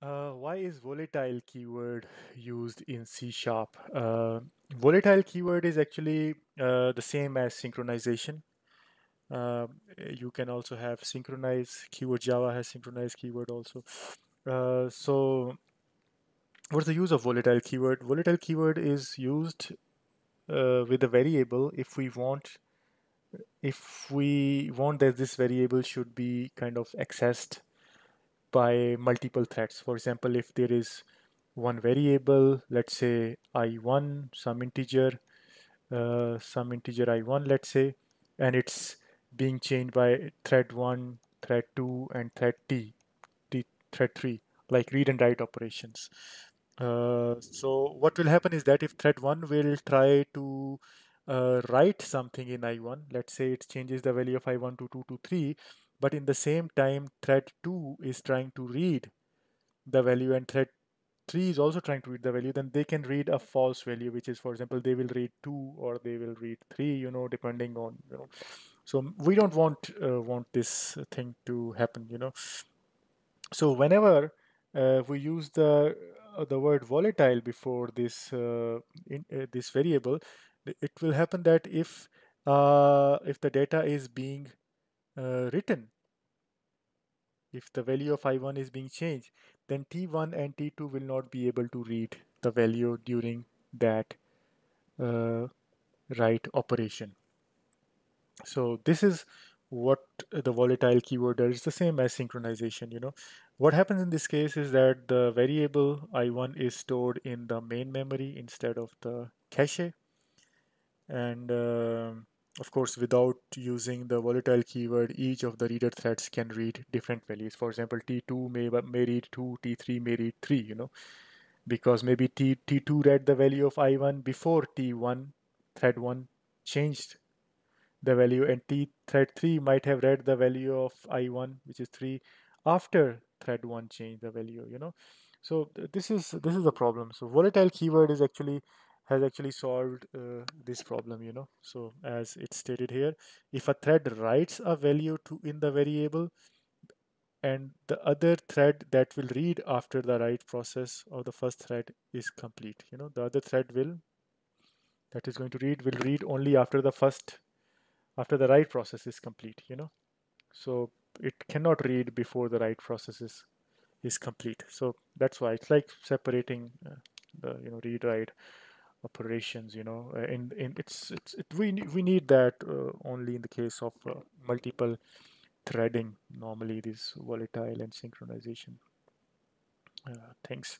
Why is volatile keyword used in C sharp? Volatile keyword is actually the same as synchronization. Uh, you can also have synchronize keyword. Java has synchronize keyword also. So what's the use of volatile keyword? Volatile keyword is used with a variable if we want that this variable should be kind of accessed by multiple threads. For example, if there is one variable, let's say I1, some integer I1, let's say, and it's being changed by thread 1, thread 2, and thread 3, like read and write operations. So what will happen is that if thread 1 will try to write something in I1, let's say it changes the value of I1 to 2 to 3, but in the same time thread 2 is trying to read the value and thread 3 is also trying to read the value, then they can read a false value, which is, for example, they will read 2 or they will read 3, depending on, so we don't want this thing to happen, so whenever we use the word volatile before this variable, it will happen that if the data is being written, if the value of I1 is being changed, then T1 and T2 will not be able to read the value during that uh, write operation. So this is what the volatile keyword does. It's the same as synchronization. What happens in this case is that the variable I1 is stored in the main memory instead of the cache, and of course, without using the volatile keyword, each of the reader threads can read different values. For example, T2 may read 2, T3 may read 3, because maybe T2 read the value of I1 before T1, thread 1 changed the value, and thread 3 might have read the value of I1, which is 3, after thread 1 changed the value, so this is a problem. So volatile keyword has actually solved this problem, so as it's stated here, if a thread writes a value to in the variable, and the other thread that will read after the write process of the first thread is complete, the other thread that is going to read will read only after the write process is complete, so it cannot read before the write process is complete. So that's why it's like separating the read write operations, in we need that only in the case of multiple threading, normally this volatile and synchronization things.